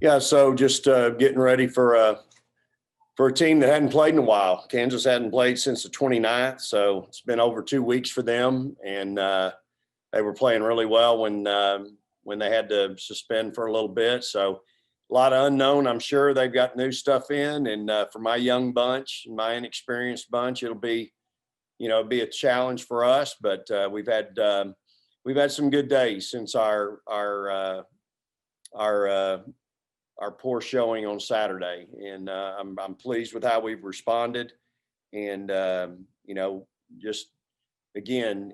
Yeah, so just getting ready for a team that hadn't played in a while. Kansas hadn't played since the 29th, so it's been over 2 weeks for them, and they were playing really well when they had to suspend for a little bit. So a lot of unknown. I'm sure they've got new stuff in, and for my young bunch, my inexperienced bunch, it'll be a challenge for us. But we've had some good days since our poor showing on Saturday, and I'm pleased with how we've responded. And just again,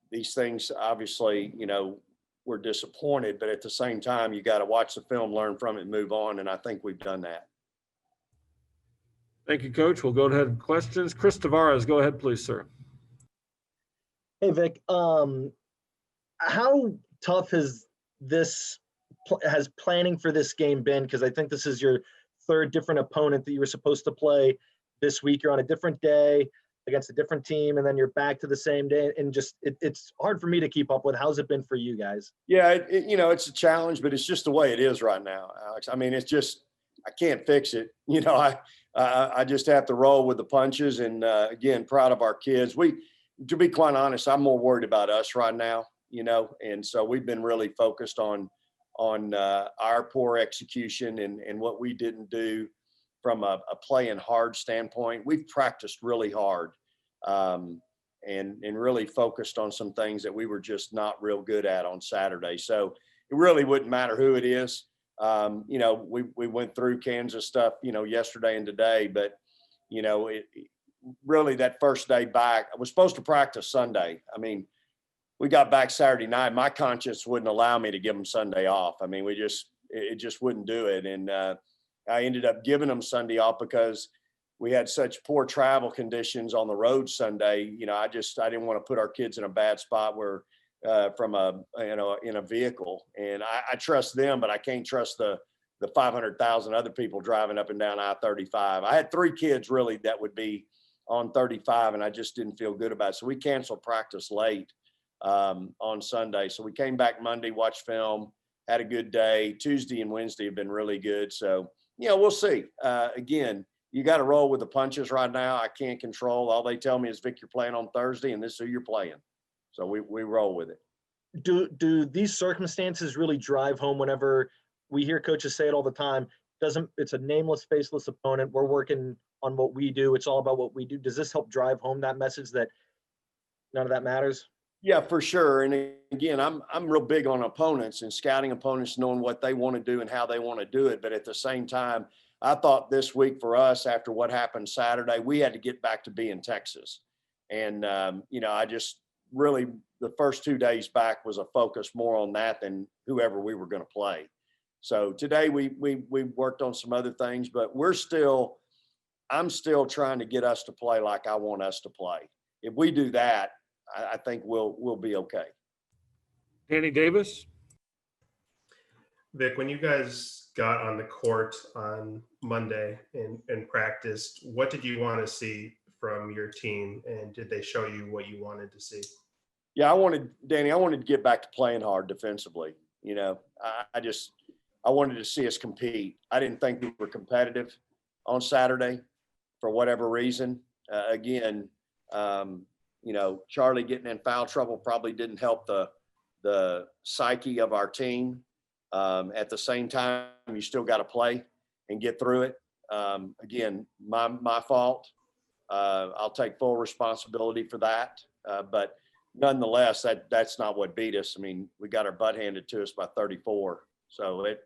these things obviously, we're disappointed, but at the same time, you got to watch the film, learn from it, and move on. And I think we've done that. Thank you, Coach. We'll go ahead and questions. Chris Tavares, go ahead, please, sir. Hey, Vic. How tough has planning for this game been? Because I think this is your third different opponent that you were supposed to play this week. You're on a different day against a different team, and then you're back to the same day. And just it's hard for me to keep up with. How's it been for you guys? Yeah, it's a challenge, but it's just the way it is right now, Alex. I mean, it's just I can't fix it. I just have to roll with the punches. And again, proud of our kids. To be quite honest, I'm more worried about us right now. And so we've been really focused on our poor execution and what we didn't do from a playing hard standpoint. We've practiced really hard and really focused on some things that we were just not real good at on Saturday. So it really wouldn't matter who it is. We went through Kansas stuff, yesterday and today, but really that first day back, I was supposed to practice Sunday. I mean, we got back Saturday night. My conscience wouldn't allow me to give them Sunday off. I mean, it just wouldn't do it. And I ended up giving them Sunday off because we had such poor travel conditions on the road Sunday. I didn't want to put our kids in a bad spot where in a vehicle. And I trust them, but I can't trust the 500,000 other people driving up and down I-35. I had 3 kids really that would be on 35, and I just didn't feel good about it. So we canceled practice late on Sunday. So we came back Monday, watched film, had a good day. Tuesday and Wednesday have been really good. So, we'll see. Again, you got to roll with the punches right now. I can't control. All they tell me is, Vic, you're playing on Thursday, and this is who you're playing. So we roll with it. Do these circumstances really drive home whenever we hear coaches say it all the time? It's a nameless, faceless opponent. We're working on what we do. It's all about what we do. Does this help drive home that message that none of that matters? Yeah, for sure. And again, I'm real big on opponents and scouting opponents, knowing what they want to do and how they want to do it. But at the same time, I thought this week for us, after what happened Saturday, we had to get back to being Texas. And, I just really, the first 2 days back was a focus more on that than whoever we were going to play. So today we worked on some other things, but I'm still trying to get us to play like I want us to play. If we do that, I think we'll be okay. Danny Davis. Vic, when you guys got on the court on Monday and practiced, what did you want to see from your team, and did they show you what you wanted to see? Yeah, I wanted to get back to playing hard defensively. I wanted to see us compete. I didn't think we were competitive on Saturday for whatever reason. Charlie getting in foul trouble probably didn't help the psyche of our team. At the same time, you still got to play and get through it. Again, my fault. I'll take full responsibility for that. But nonetheless, that's not what beat us. I mean, we got our butt handed to us by 34. So it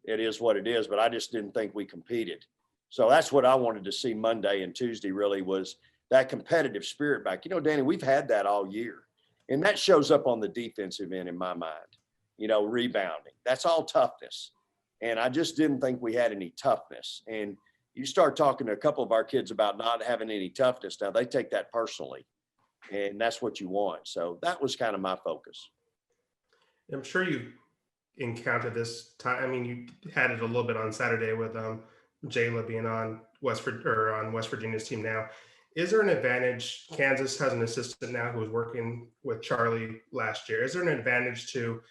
is what it is, but I just didn't think we competed. So that's what I wanted to see Monday and Tuesday really was that competitive spirit back. Danny, we've had that all year, and that shows up on the defensive end in my mind, rebounding. That's all toughness. And I just didn't think we had any toughness. And you start talking to a couple of our kids about not having any toughness. Now they take that personally, and that's what you want. So that was kind of my focus. I'm sure you encountered this time. I mean, you had it a little bit on Saturday with Jayla being on West Virginia's team now. Is there an advantage? Kansas has an assistant now who was working with Charlie last year. Is there an advantage to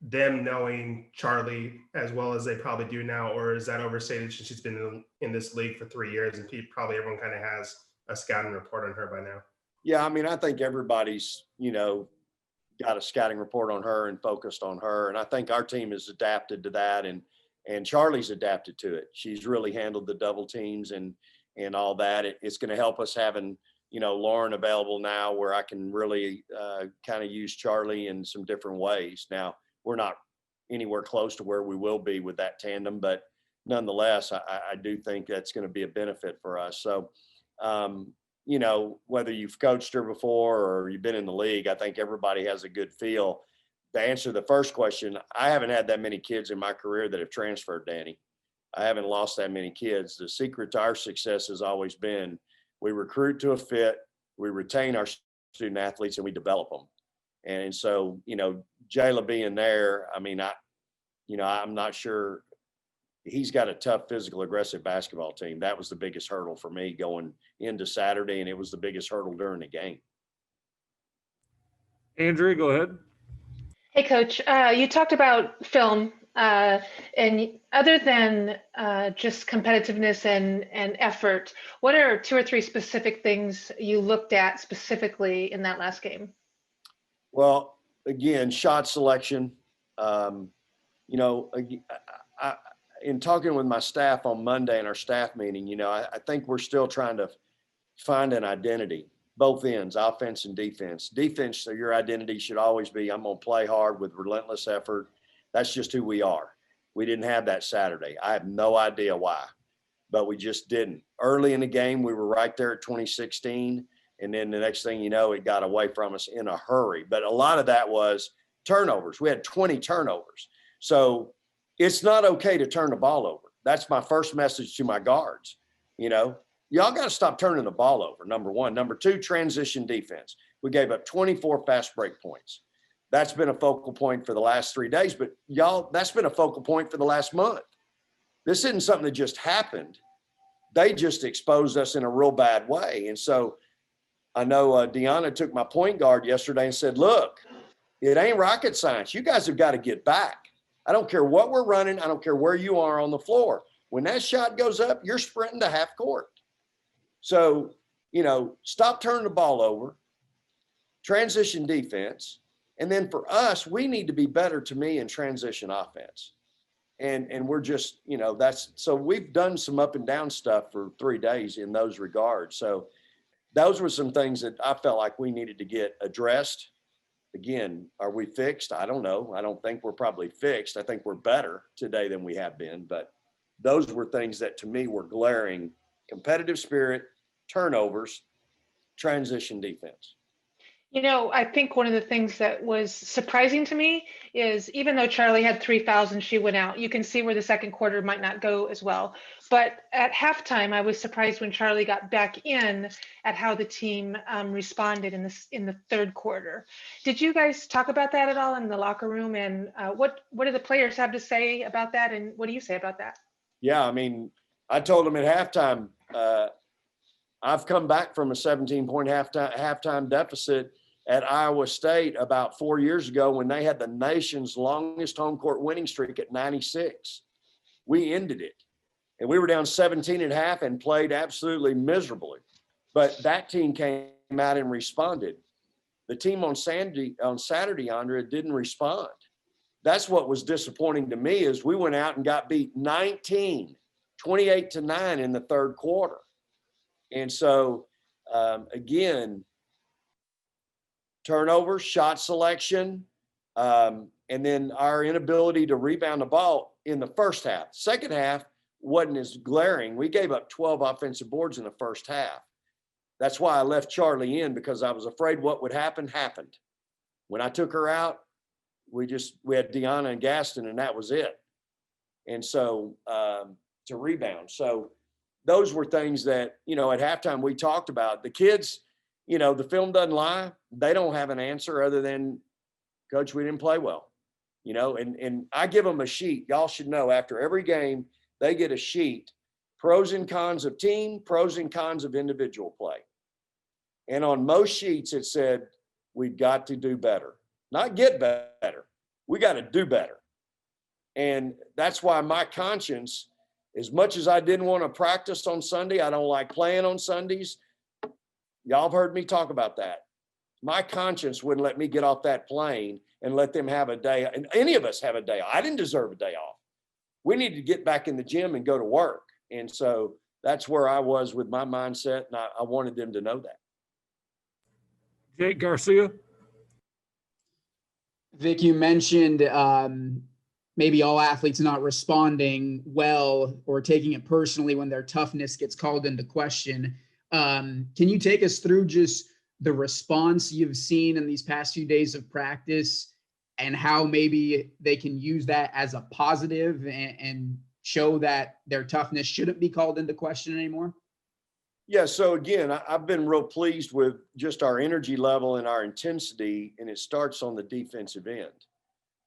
them knowing Charlie as well as they probably do now, or is that overstated since she's been in this league for 3 years and probably everyone kind of has a scouting report on her by now? Yeah, I mean, I think everybody's, got a scouting report on her and focused on her. And I think our team has adapted to that, and Charlie's adapted to it. She's really handled the double teams and all that. It's going to help us having, Lauren available now where I can really kind of use Charlie in some different ways. Now, we're not anywhere close to where we will be with that tandem, but nonetheless, I do think that's going to be a benefit for us. So, whether you've coached her before or you've been in the league, I think everybody has a good feel. To answer the first question, I haven't had that many kids in my career that have transferred, Danny. I haven't lost that many kids. The secret to our success has always been we recruit to a fit, we retain our student athletes, and we develop them. And so, Jayla being there, I mean, I'm not sure. He's got a tough, physical, aggressive basketball team. That was the biggest hurdle for me going into Saturday, and it was the biggest hurdle during the game. Andrea, go ahead. Hey, Coach. You talked about film, and other than just competitiveness and effort, what are 2 or 3 specific things you looked at specifically in that last game? Well, again, shot selection. In talking with my staff on Monday in our staff meeting, I think we're still trying to find an identity, both ends, offense and defense. Defense, so your identity should always be, I'm going to play hard with relentless effort. That's just who we are. We didn't have that Saturday. I have no idea why, but we just didn't. Early in the game, we were right there at 2016, and then the next thing you know, it got away from us in a hurry. But a lot of that was turnovers. We had 20 turnovers. So it's not okay to turn the ball over. That's my first message to my guards. Y'all got to stop turning the ball over, number one. Number two, transition defense. We gave up 24 fast break points. That's been a focal point for the last 3 days, but y'all, that's been a focal point for the last month. This isn't something that just happened. They just exposed us in a real bad way. And so I know Deanna took my point guard yesterday and said, look, it ain't rocket science. You guys have got to get back. I don't care what we're running. I don't care where you are on the floor. When that shot goes up, you're sprinting to half court. So, stop turning the ball over, transition defense. And then for us, we need to be better, to me, in transition offense. And we're just, so we've done some up and down stuff for 3 days in those regards. So those were some things that I felt like we needed to get addressed. Again, are we fixed? I don't know. I don't think we're probably fixed. I think we're better today than we have been. But those were things that, to me, were glaring: competitive spirit, turnovers, transition defense. I think one of the things that was surprising to me is even though Charlie had 3 fouls and she went out, you can see where the second quarter might not go as well. But at halftime, I was surprised when Charlie got back in at how the team responded in the third quarter. Did you guys talk about that at all in the locker room? And what do the players have to say about that? And what do you say about that? Yeah, I mean, I told them at halftime, I've come back from a 17-point halftime deficit at Iowa State about 4 years ago when they had the nation's longest home court winning streak at 96. We ended it. And we were down 17 at half and played absolutely miserably. But that team came out and responded. The team on Saturday, Andrea, didn't respond. That's what was disappointing to me is we went out and got beat 28-9 in the third quarter. And so, again, turnovers, shot selection, and then our inability to rebound the ball in the first half. Second half wasn't as glaring. We gave up 12 offensive boards in the first half. That's why I left Charlie in, because I was afraid what would happen happened. When I took her out, we had Deanna and Gaston, and that was it. And so to rebound. So those were things that, at halftime we talked about. The kids, the film doesn't lie. They don't have an answer other than, Coach, we didn't play well. And I give them a sheet. Y'all should know after every game, they get a sheet, pros and cons of team, pros and cons of individual play. And on most sheets, it said, we've got to do better. Not get better. We got to do better. And that's why my conscience, as much as I didn't want to practice on Sunday, I don't like playing on Sundays. Y'all have heard me talk about that. My conscience wouldn't let me get off that plane and let them have a day, and any of us have a day off. I didn't deserve a day off. We need to get back in the gym and go to work. And so that's where I was with my mindset, and I wanted them to know that. Jake Garcia. Vic, you mentioned maybe all athletes not responding well or taking it personally when their toughness gets called into question. Can you take us through just the response you've seen in these past few days of practice and how maybe they can use that as a positive and show that their toughness shouldn't be called into question anymore? Yeah, so again, I've been real pleased with just our energy level and our intensity, and it starts on the defensive end.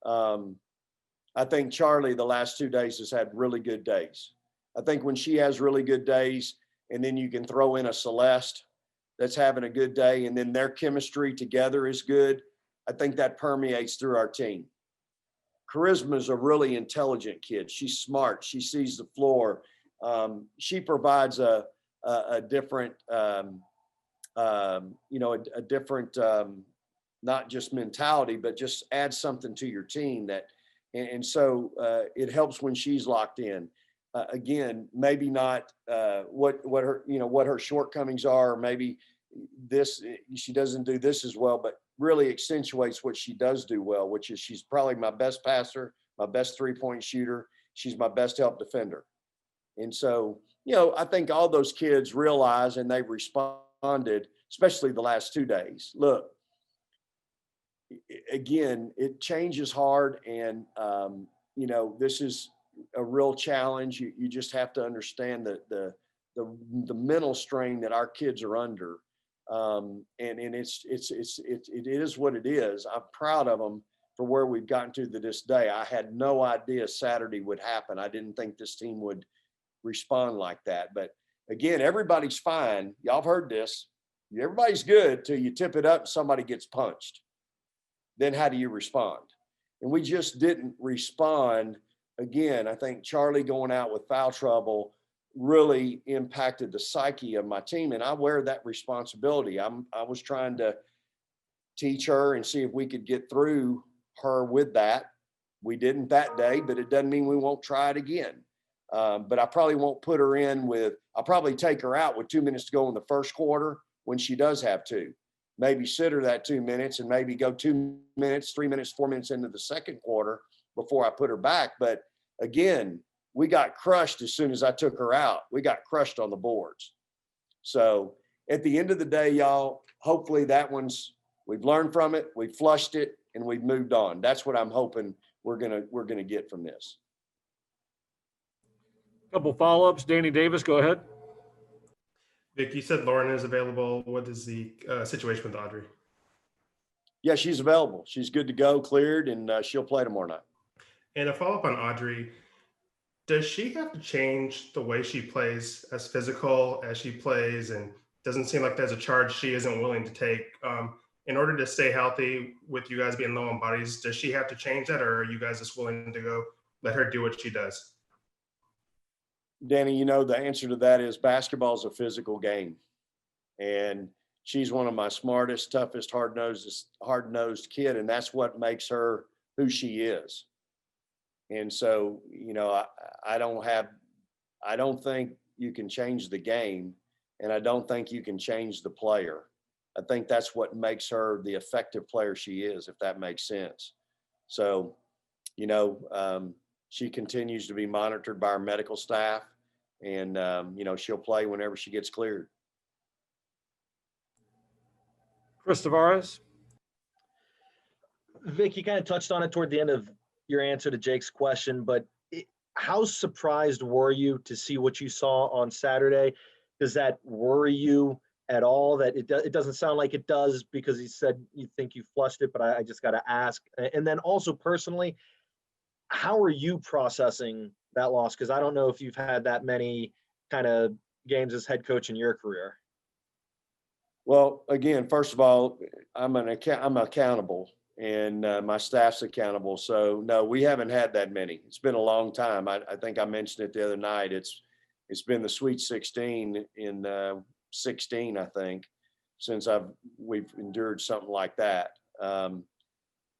I think Charlie the last 2 days has had really good days. I think when she has really good days, and then you can throw in a Celeste that's having a good day, and then their chemistry together is good, I think that permeates through our team. Charisma is a really intelligent kid. She's smart. She sees the floor. She provides a different, a different, not just mentality, but just add something to your team that, and so it helps when she's locked in. Again, maybe not what her shortcomings are, or maybe she doesn't do this as well, but really accentuates what she does do well, which is she's probably my best passer, my best 3-point shooter. She's my best help defender. And so, I think all those kids realize, and they've responded, especially the last 2 days. Look, again, it changes hard, and this is a real challenge. You just have to understand the mental strain that our kids are under, and it is what it is. I'm proud of them for where we've gotten to this day. I had no idea Saturday would happen. I didn't think this team would respond like that. But again, everybody's fine. Y'all have heard this. Everybody's good till you tip it up and somebody gets punched. Then how do you respond? And we just didn't respond. Again, I think Charlie going out with foul trouble really impacted the psyche of my team, and I wear that responsibility. I was trying to teach her and see if we could get through her with that. We didn't that day, but it doesn't mean we won't try it again. But I probably won't put her in I'll probably take her out with 2 minutes to go in the first quarter when she does have to. Maybe sit her that 2 minutes and maybe go 2 minutes, 3 minutes, 4 minutes into the second quarter before I put her back. But again, we got crushed as soon as I took her out. We got crushed on the boards. So at the end of the day, y'all, hopefully we've learned from it, we've flushed it, and we've moved on. That's what I'm hoping we're gonna get from this. Couple follow-ups. Danny Davis, go ahead. Vic, you said Lauren is available. What is the situation with Audrey? Yeah, she's available. She's good to go, cleared, and she'll play tomorrow night. And a follow-up on Audrey, does she have to change the way she plays, as physical as she plays, and doesn't seem like there's a charge she isn't willing to take? In order to stay healthy with you guys being low on bodies, does she have to change that, or are you guys just willing to go let her do what she does? Danny, the answer to that is basketball is a physical game. And she's one of my smartest, toughest, hard-nosed kid, and that's what makes her who she is. And so, I don't think you can change the game, and I don't think you can change the player. I think that's what makes her the effective player she is, if that makes sense. So, she continues to be monitored by our medical staff, and, she'll play whenever she gets cleared. Chris Tavares. Vic, you kind of touched on it toward the end of your answer to Jake's question, but how surprised were you to see what you saw on Saturday? Does that worry you at all? That it doesn't sound like it does, because you said you think you flushed it, but I just got to ask. And then also personally, how are you processing that loss? Because I don't know if you've had that many kind of games as head coach in your career. Well, again, first of all, I'm accountable. and my staff's accountable. So no, we haven't had that many. It's been a long time. I think I mentioned it the other night. It's been the Sweet 16 in 16, I think, since we've endured something like that.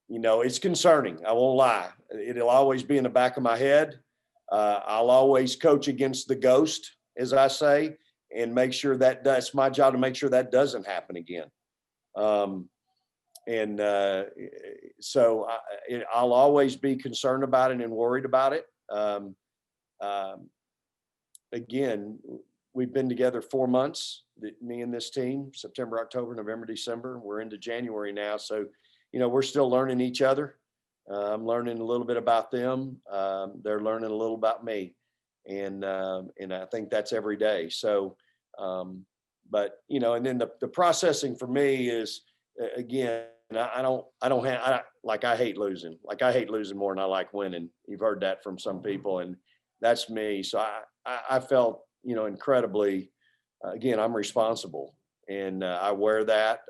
You know, it's concerning. I won't lie. It'll always be in the back of my head. I'll always coach against the ghost, as I say, and make sure that's my job to make sure that doesn't happen again. So I'll always be concerned about it and worried about it. Again, we've been together 4 months, me and this team, September, October, November, December. We're into January now. So, you know, we're still learning each other. I'm learning a little bit about them. They're learning a little about me. And I think that's every day. So, but, you know, and then the processing for me is, again, I hate losing. Like, I hate losing more than I like winning. You've heard that from some people, and that's me. So I felt, you know, incredibly, again, I'm responsible, and I wear that.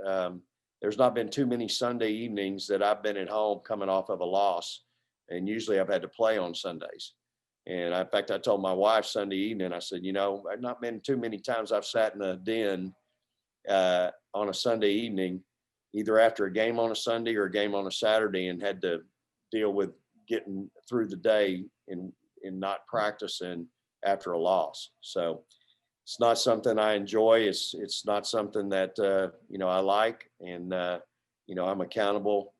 There's not been too many Sunday evenings that I've been at home coming off of a loss, and usually I've had to play on Sundays. And in fact, I told my wife Sunday evening, I said, you know, I've not been too many times I've sat in a den on a Sunday evening, either after a game on a Sunday or a game on a Saturday, and had to deal with getting through the day and not practicing after a loss. So it's not something I enjoy. It's not something that, you know, I like, and, you know, I'm accountable.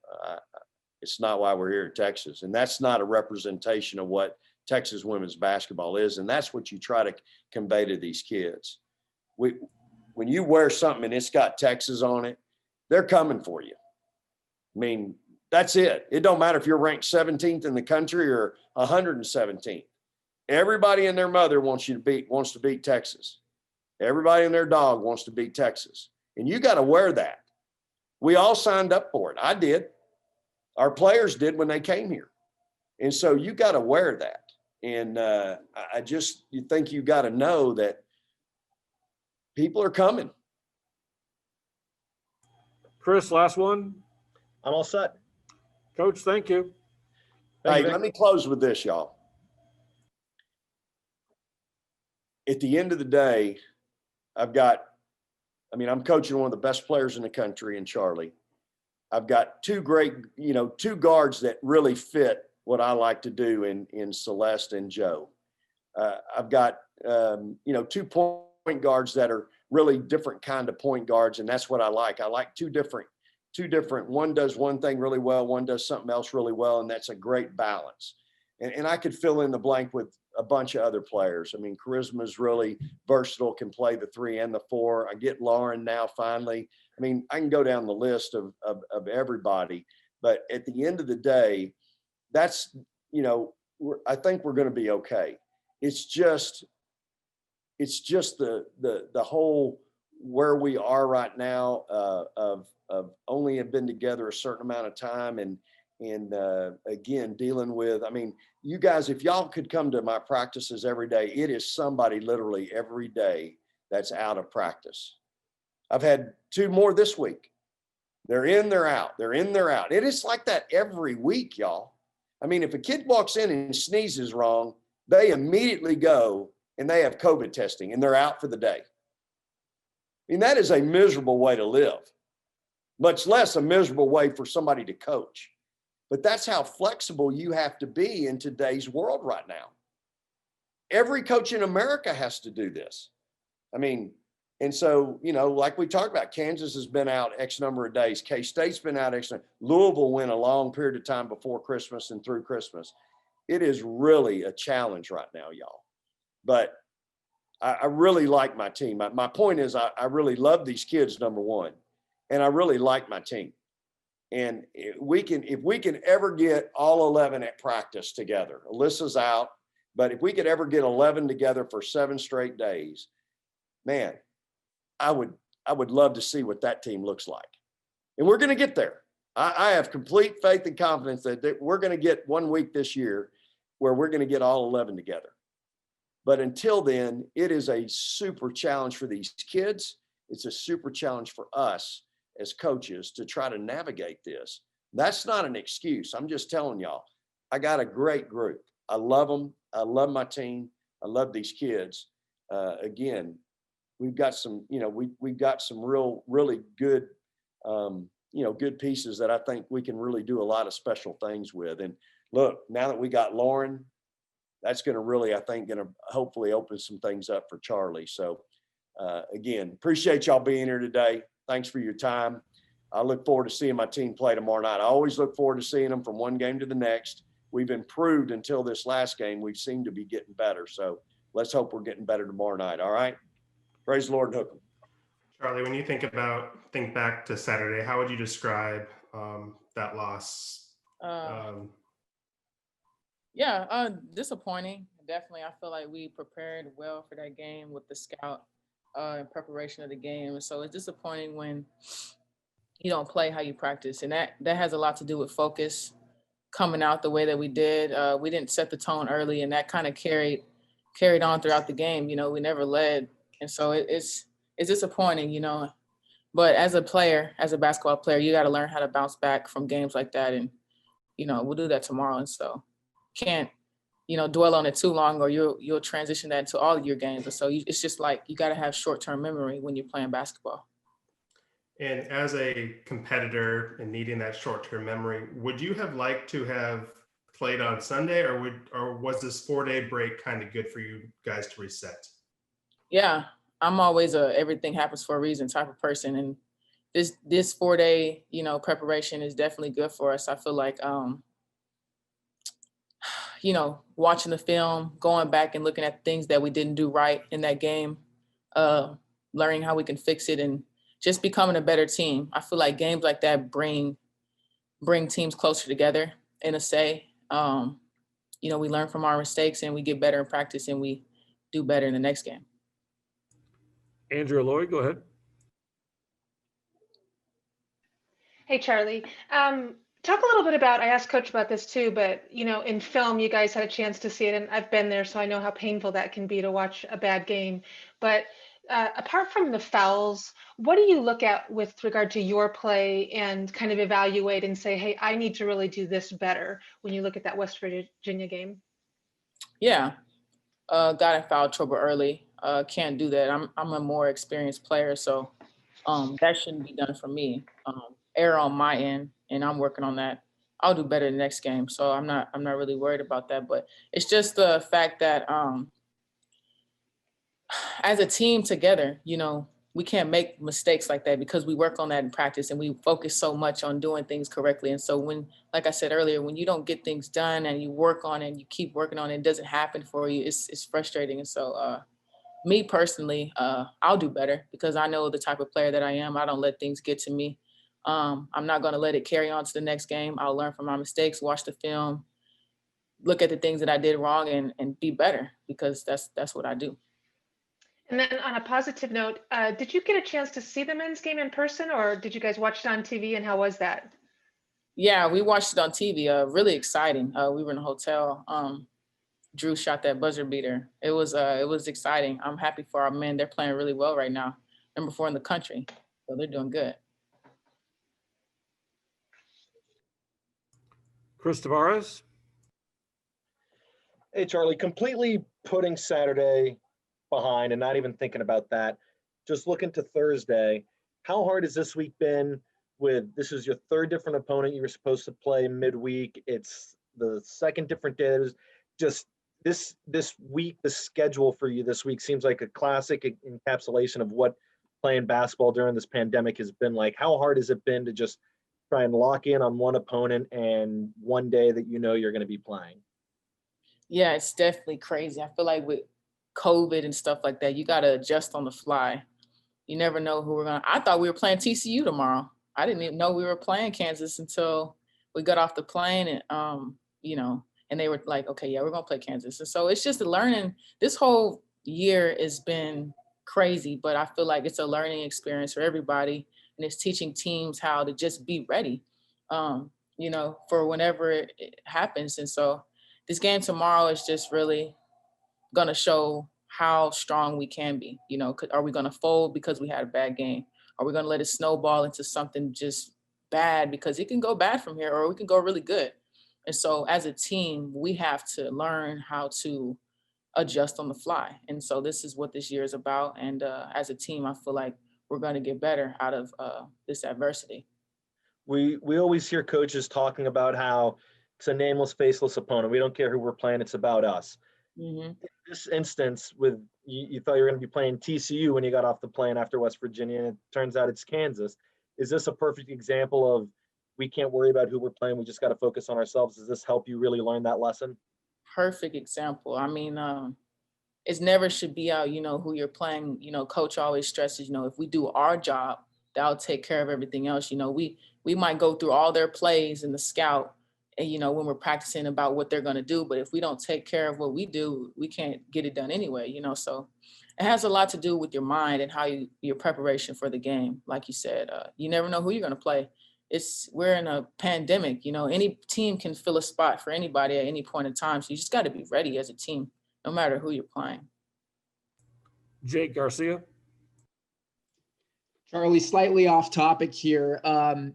It's not why we're here in Texas. And that's not a representation of what Texas women's basketball is. And that's what you try to convey to these kids. When you wear something and it's got Texas on it, they're coming for you. I mean, that's it. It don't matter if you're ranked 17th in the country or 117th. Everybody and their mother wants to beat Texas. Everybody and their dog wants to beat Texas. And you got to wear that. We all signed up for it. I did. Our players did when they came here. And so you got to wear that. And you think you got to know that people are coming. Chris, last one. I'm all set. Coach, thank you. Thank Hey, you, Vic. let me close with this, y'all. At the end of the day, I'm coaching one of the best players in the country in Charlie. I've got two guards that really fit what I like to do in Celeste and Joe. I've got, 2 point guards that are really different kind of point guards. And that's what I like. I like two different, one does one thing really well, one does something else really well. And that's a great balance. And I could fill in the blank with a bunch of other players. I mean, Charisma is really versatile, can play the 3 and the 4. I get Lauren now finally. I mean, I can go down the list of everybody, but at the end of the day, that's, I think we're going to be okay. It's just the whole where we are right now of only have been together a certain amount of time and again, dealing with, I mean, you guys, if y'all could come to my practices every day, it is somebody literally every day that's out of practice. I've had 2 more this week. They're in, they're out. They're in, they're out. It is like that every week, y'all. I mean, if a kid walks in and sneezes wrong, they immediately go and they have COVID testing and they're out for the day. I mean, that is a miserable way to live, much less a miserable way for somebody to coach. But that's how flexible you have to be in today's world right now. Every coach in America has to do this. I mean, and so, like we talked about, Kansas has been out X number of days. K-State's been out X number. Louisville went a long period of time before Christmas and through Christmas. It is really a challenge right now, y'all. But I really like my team. My point is I really love these kids, number one, and I really like my team. And if we can ever get all 11 at practice together, Alyssa's out, but if we could ever get 11 together for 7 straight days, man, I would love to see what that team looks like. And we're going to get there. I have complete faith and confidence that we're going to get 1 week this year where we're going to get all 11 together. But until then, it is a super challenge for these kids. It's a super challenge for us as coaches to try to navigate this. That's not an excuse. I'm just telling y'all, I got a great group. I love them. I love my team. I love these kids. Again, we've got some, we've got some really good, good pieces that I think we can really do a lot of special things with. And look, now that we got Lauren, that's going to really, I think, going to hopefully open some things up for Charlie. So again, appreciate y'all being here today. Thanks for your time. I look forward to seeing my team play tomorrow night. I always look forward to seeing them from one game to the next. We've improved until this last game. We seem to be getting better. So let's hope we're getting better tomorrow night. All right. Praise the Lord and hook 'em. Charlie, when you think back to Saturday, how would you describe that loss? Disappointing. Definitely. I feel like we prepared well for that game with the scout in preparation of the game. So it's disappointing when you don't play how you practice. And that has a lot to do with focus coming out the way that we did. We didn't set the tone early, and that kind of carried on throughout the game. We never led. And so it's disappointing, but as a player, as a basketball player, you got to learn how to bounce back from games like that. And, we'll do that tomorrow. And so can't, dwell on it too long, or you'll transition that into all of your games. And so it's just like, you got to have short-term memory when you're playing basketball. And as a competitor and needing that short-term memory, would you have liked to have played on Sunday, or was this 4-day break kind of good for you guys to reset? Yeah, I'm always everything happens for a reason type of person. And this 4-day, preparation is definitely good for us. I feel like, watching the film, going back and looking at things that we didn't do right in that game, learning how we can fix it, and just becoming a better team. I feel like games like that bring teams closer together in a say. We learn from our mistakes and we get better in practice and we do better in the next game. Andrea Lloyd, go ahead. Hey, Charlie. Talk a little bit about, I asked Coach about this too, but in film, you guys had a chance to see it, and I've been there, so I know how painful that can be to watch a bad game. But apart from the fouls, what do you look at with regard to your play and kind of evaluate and say, hey, I need to really do this better when you look at that West Virginia game? Yeah, got in foul trouble early. Can't do that. I'm a more experienced player, so that shouldn't be done for me. Error on my end, and I'm working on that. I'll do better the next game, so I'm not really worried about that. But it's just the fact that as a team together, we can't make mistakes like that because we work on that in practice and we focus so much on doing things correctly. And so when, like I said earlier, when you don't get things done and you work on it and you keep working on it, it doesn't happen for you. It's frustrating. And so me personally, I'll do better because I know the type of player that I am. I don't let things get to me. I'm not going to let it carry on to the next game. I'll learn from my mistakes, watch the film, look at the things that I did wrong and be better because that's what I do. And then on a positive note, did you get a chance to see the men's game in person, or did you guys watch it on TV, and how was that? Yeah, we watched it on TV. Really exciting. We were in a hotel. Drew shot that buzzer beater. It was exciting. I'm happy for our men. They're playing really well right now. Number 4 in the country. So they're doing good. Chris Tavares. Hey, Charlie, completely putting Saturday behind and not even thinking about that. Just looking to Thursday, how hard has this week been this is your third different opponent you were supposed to play midweek. It's the second different day. Just this week, the schedule for you this week seems like a classic encapsulation of what playing basketball during this pandemic has been like. How hard has it been to just try and lock in on one opponent and one day that you're going to be playing? Yeah, it's definitely crazy. I feel like with COVID and stuff like that, you got to adjust on the fly. You never know who we're going to. I thought we were playing TCU tomorrow. I didn't even know we were playing Kansas until we got off the plane and, and they were like, okay, yeah, we're going to play Kansas. And so it's just learning. This whole year has been crazy, but I feel like it's a learning experience for everybody. And it's teaching teams how to just be ready, for whenever it happens. And so this game tomorrow is just really going to show how strong we can be. Are we going to fold because we had a bad game? Are we going to let it snowball into something just bad, because it can go bad from here or we can go really good. And so as a team, we have to learn how to adjust on the fly. And so this is what this year is about. And as a team, I feel like we're going to get better out of this adversity. We always hear coaches talking about how it's a nameless, faceless opponent. We don't care who we're playing. It's about us. Mm-hmm. In this instance, with you thought you were going to be playing TCU when you got off the plane after West Virginia, and it turns out it's Kansas. Is this a perfect example of we can't worry about who we're playing? We just got to focus on ourselves. Does this help you really learn that lesson? Perfect example. I mean, it never should be out, who you're playing. Coach always stresses, if we do our job, that'll take care of everything else. We might go through all their plays in the scout, and, when we're practicing about what they're going to do. But if we don't take care of what we do, we can't get it done anyway, So it has a lot to do with your mind and how your preparation for the game. Like you said, you never know who you're going to play. We're in a pandemic, any team can fill a spot for anybody at any point in time. So you just got to be ready as a team, no matter who you're playing. Jake Garcia. Charlie, slightly off topic here,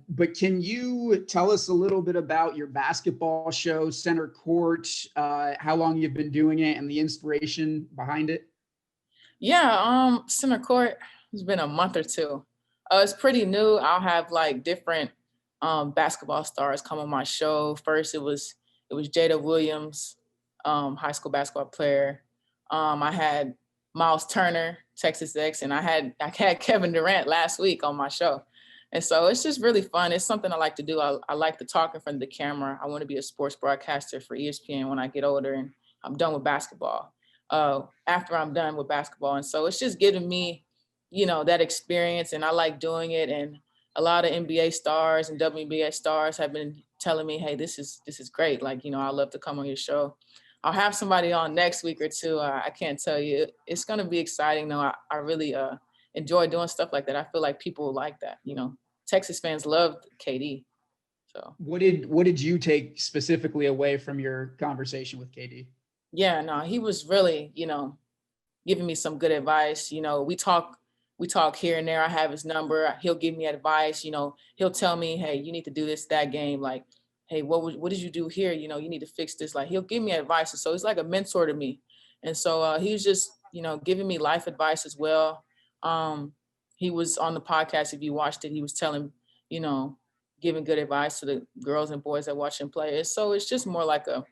but can you tell us a little bit about your basketball show, Center Court, how long you've been doing it and the inspiration behind it? Yeah, Center Court has been a month or two. It's pretty new. I'll have like different basketball stars come on my show. First, it was Jada Williams, high school basketball player. I had Miles Turner, Texas X, and I had Kevin Durant last week on my show. And so it's just really fun. It's something I like to do. I like to talk in front of the camera. I want to be a sports broadcaster for ESPN when I get older and I'm done with basketball. After I'm done with basketball. And so it's just giving me, that experience, and I like doing it. And a lot of NBA stars and WNBA stars have been telling me, hey, this is great. Like, I love to come on your show. I'll have somebody on next week or two. I can't tell you. It's going to be exciting though. I really enjoy doing stuff like that. I feel like people like that. Texas fans loved KD. So what did you take specifically away from your conversation with KD? Yeah, no, he was really, giving me some good advice. We talk here and there. I have his number. He'll give me advice. He'll tell me, hey, you need to do this, that game. Like, hey, what did you do here? You need to fix this. Like, he'll give me advice. And so he's like a mentor to me. And so he was just, giving me life advice as well. He was on the podcast. If you watched it, he was telling, giving good advice to the girls and boys that watch him play. So it's just more like a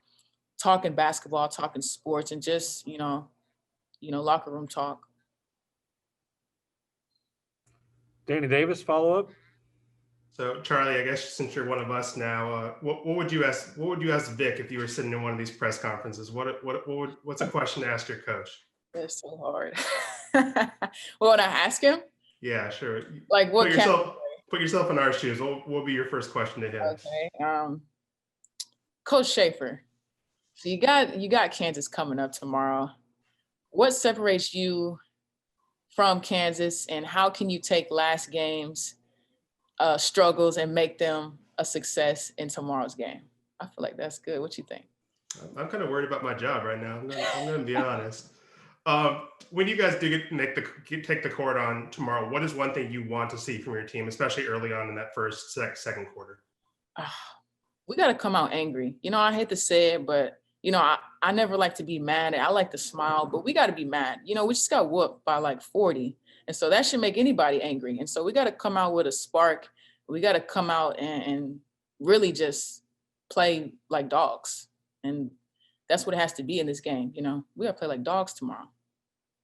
talking basketball, talking sports, and just, locker room talk. Danny Davis, follow up. So Charlie, I guess since you're one of us now, what would you ask? What would you ask Vic if you were sitting in one of these press conferences? What's a question to ask your coach? It's so hard. What would I ask him? Yeah, sure. Like what? Put yourself in our shoes. What will be your first question to him? Okay. Coach Schaefer. So you got Kansas coming up tomorrow. What separates you from Kansas, and how can you take last game's struggles and make them a success in tomorrow's game? I feel like that's good. What you think? I'm kind of worried about my job right now. I'm going to be honest. When you guys do take the court on tomorrow, what is one thing you want to see from your team, especially early on in that second quarter? We got to come out angry. I hate to say it, but I never like to be mad. I like to smile, but we got to be mad. We just got whooped by like 40. And so that should make anybody angry. And so we got to come out with a spark. We got to come out and really just play like dogs. And that's what it has to be in this game. We got to play like dogs tomorrow.